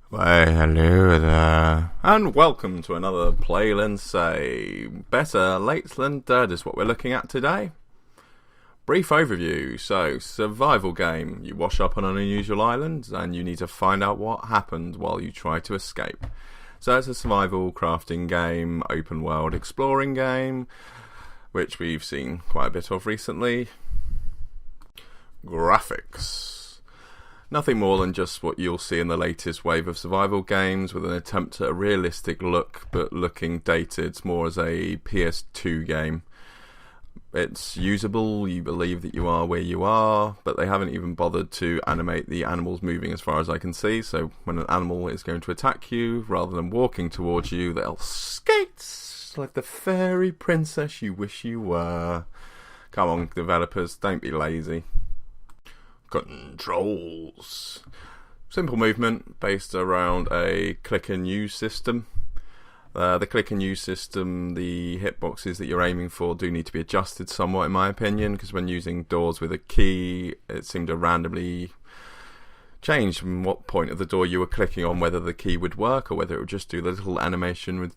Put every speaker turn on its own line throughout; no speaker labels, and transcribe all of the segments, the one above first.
Why, hello there, and welcome to another PlayThenSay. Better late than dead is what we're looking at today. Brief overview. So, survival game. You wash up on an unusual island, and you need to find out what happened while you try to escape. So it's a survival crafting game, open world exploring game, which we've seen quite a bit of recently. Graphics. Nothing more than just what you'll see in the latest wave of survival games, with an attempt at a realistic look, but looking dated more as a PS2 game. It's usable, you believe that you are where you are, but they haven't even bothered to animate the animals moving as far as I can see, so when an animal is going to attack you, rather than walking towards you, they'll skate like the fairy princess you wish you were. Come on, developers, don't be lazy. Controls. Simple movement based around a click and use system. The click and use system, the hitboxes that you're aiming for do need to be adjusted somewhat in my opinion, because when using doors with a key it seemed to randomly change from what point of the door you were clicking on whether the key would work or whether it would just do the little animation with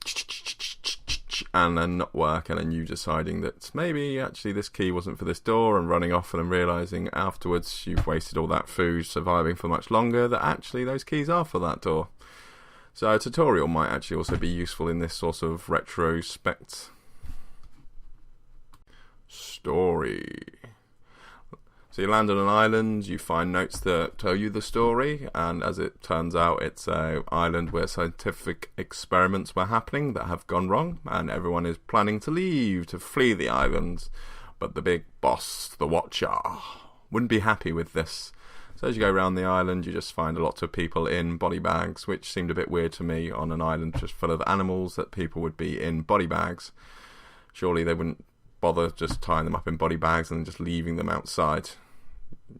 and then not work, and then you deciding that maybe actually this key wasn't for this door and running off and then realising afterwards you've wasted all that food surviving for much longer that actually those keys are for that door. So a tutorial might actually also be useful in this sort of retrospect. Story. So you land on an island, you find notes that tell you the story, and as it turns out it's an island where scientific experiments were happening that have gone wrong, and everyone is planning to leave to flee the island, but the big boss, the Watcher, wouldn't be happy with this. So as you go around the island you just find a lot of people in body bags, which seemed a bit weird to me on an island just full of animals that people would be in body bags. Surely they wouldn't bother just tying them up in body bags and just leaving them outside.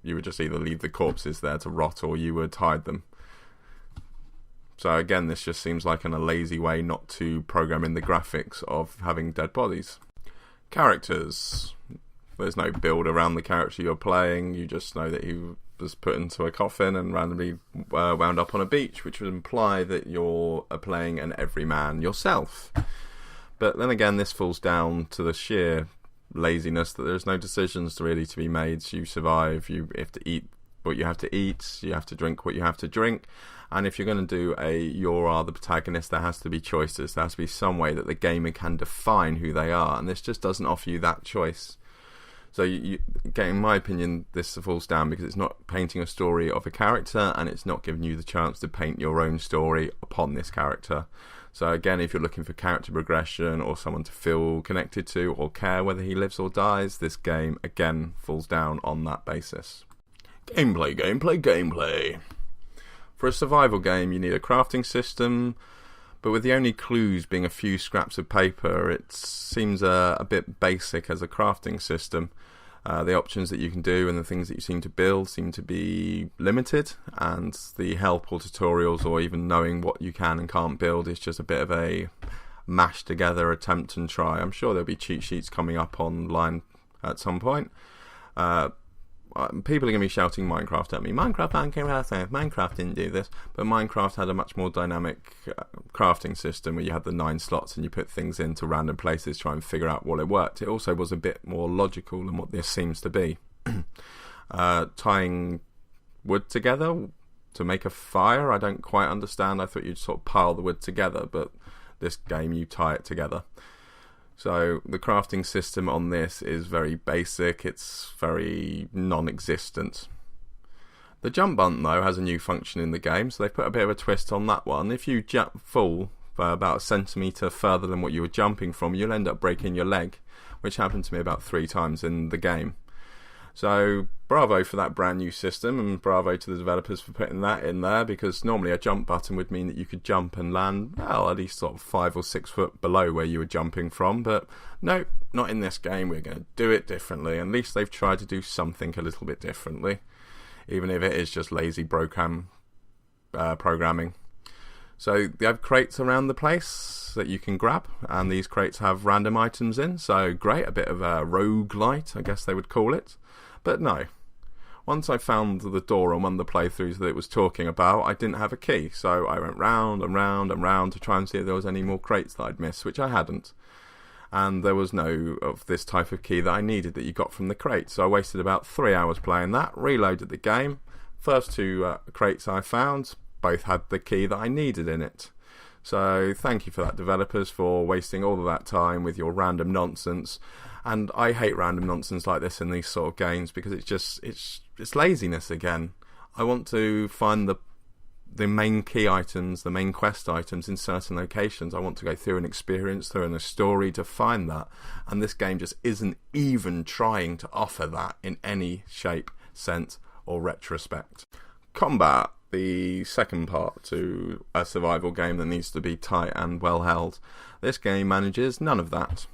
You would just either leave the corpses there to rot or you would hide them. So again, this just seems like a lazy way not to program in the graphics of having dead bodies. Characters. There's no build around the character you're playing, you just know that he was put into a coffin and randomly wound up on a beach, which would imply that you're playing an everyman yourself. But then again, this falls down to the sheer laziness that there's no decisions really to be made. You survive, you have to eat what you have to eat, you have to drink what you have to drink, and if you're going to do a you are the protagonist, there has to be choices. There has to be some way that the gamer can define who they are, and this just doesn't offer you that choice. So in my opinion, this falls down because it's not painting a story of a character, and it's not giving you the chance to paint your own story upon this character. So again, if you're looking for character progression or someone to feel connected to or care whether he lives or dies, this game again falls down on that basis. Gameplay. For a survival game you need a crafting system, but with the only clues being a few scraps of paper, it seems a bit basic as a crafting system. The options that you can do and the things that you seem to build seem to be limited, and the help or tutorials or even knowing what you can and can't build is just a bit of a mashed together attempt and try. I'm sure there'll be cheat sheets coming up online at some point. People are going to be shouting Minecraft at me. Minecraft didn't do this, but Minecraft had a much more dynamic crafting system where you had the 9 slots and you put things into random places, try and figure out what it worked. It also was a bit more logical than what this seems to be. Tying wood together to make a fire, I don't quite understand. I thought you'd sort of pile the wood together, but this game you tie it together. So the crafting system on this is very basic, it's very non-existent. The jump button though has a new function in the game, so they've put a bit of a twist on that one. If you fall about a centimetre further than what you were jumping from, you'll end up breaking your leg, which happened to me about 3 times in the game. So bravo for that brand new system, and bravo to the developers for putting that in there, because normally a jump button would mean that you could jump and land, well, at least sort of 5 or 6 foot below where you were jumping from, but no, not in this game. We're going to do it differently. At least they've tried to do something a little bit differently, even if it is just lazy programming. So they have crates around the place that you can grab, and these crates have random items in, so great, a bit of a roguelite, I guess they would call it. But no, Once I found the door on one of the playthroughs that it was talking about, I didn't have a key, so I went round and round and round to try and see if there was any more crates that I'd missed, which I hadn't. And there was no of this type of key that I needed that you got from the crate, so I wasted about 3 hours playing that, reloaded the game. First two crates I found both had the key that I needed in it. So thank you for that, developers, for wasting all of that time with your random nonsense. And I hate random nonsense like this in these sort of games because it's laziness again. I want to find the main key items, the main quest items in certain locations. I want to go through an experience, through a story to find that. And this game just isn't even trying to offer that in any shape, sense or retrospect. Combat, the second part to a survival game that needs to be tight and well held. This game manages none of that.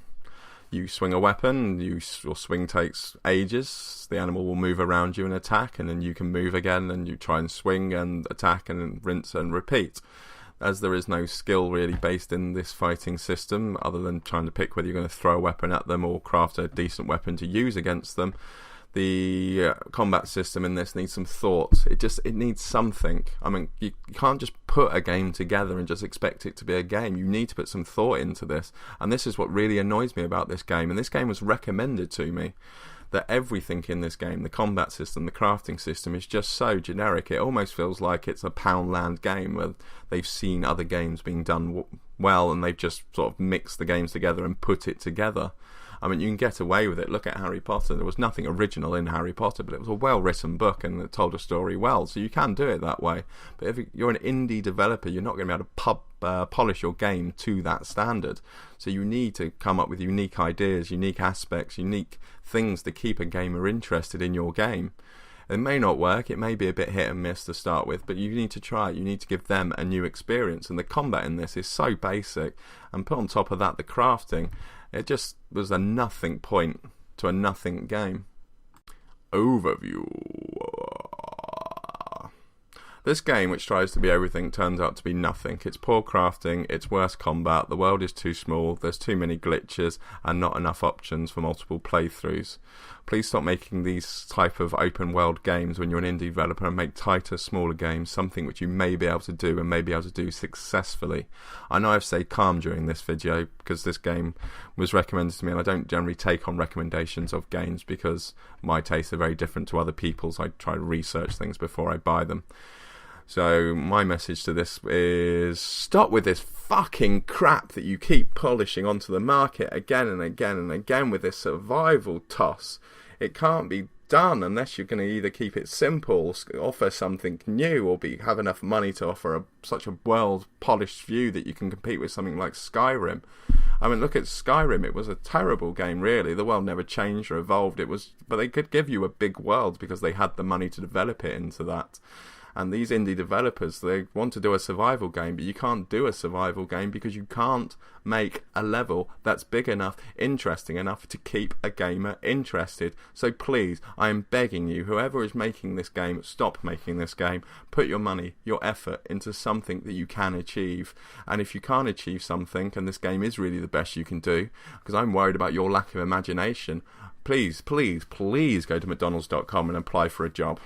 You swing a weapon, your swing takes ages, the animal will move around you and attack, and then you can move again and you try and swing and attack and rinse and repeat. As there is no skill really based in this fighting system, other than trying to pick whether you're going to throw a weapon at them or craft a decent weapon to use against them, the combat system in this needs some thought. It needs something. I mean, you can't just put a game together and just expect it to be a game. You need to put some thought into this, and this is what really annoys me about this game. And this game was recommended to me, that everything in this game, the combat system, the crafting system, is just so generic. It almost feels like it's a Poundland game where they've seen other games being done well and they've just sort of mixed the games together and put it together. I mean, you can get away with it. Look at Harry Potter. There was nothing original in Harry Potter, but it was a well-written book and it told a story well, so you can do it that way. But if you're an indie developer, you're not going to be able to polish your game to that standard. So you need to come up with unique ideas, unique aspects, unique things to keep a gamer interested in your game. It may not work, it may be a bit hit and miss to start with, but you need to try it. You need to give them a new experience, and the combat in this is so basic, and put on top of that the crafting. It just was a nothing point to a nothing game. Overview. This game, which tries to be everything, turns out to be nothing. It's poor crafting, it's worse combat, the world is too small, there's too many glitches, and not enough options for multiple playthroughs. Please stop making these type of open world games when you're an indie developer and make tighter, smaller games, something which you may be able to do and may be able to do successfully. I know I've stayed calm during this video because this game was recommended to me, and I don't generally take on recommendations of games because my tastes are very different to other people's. I try to research things before I buy them. So my message to this is stop with this fucking crap that you keep polishing onto the market again and again and again with this survival toss. It can't be done unless you're going to either keep it simple, offer something new, or have enough money to offer such a world-polished view that you can compete with something like Skyrim. I mean, look at Skyrim. It was a terrible game, really. The world never changed or evolved. But they could give you a big world because they had the money to develop it into that. And these indie developers, they want to do a survival game, but you can't do a survival game because you can't make a level that's big enough, interesting enough to keep a gamer interested. So please, I am begging you, whoever is making this game, stop making this game. Put your money, your effort into something that you can achieve. And if you can't achieve something, and this game is really the best you can do, because I'm worried about your lack of imagination, please, please, please go to mcdonalds.com and apply for a job.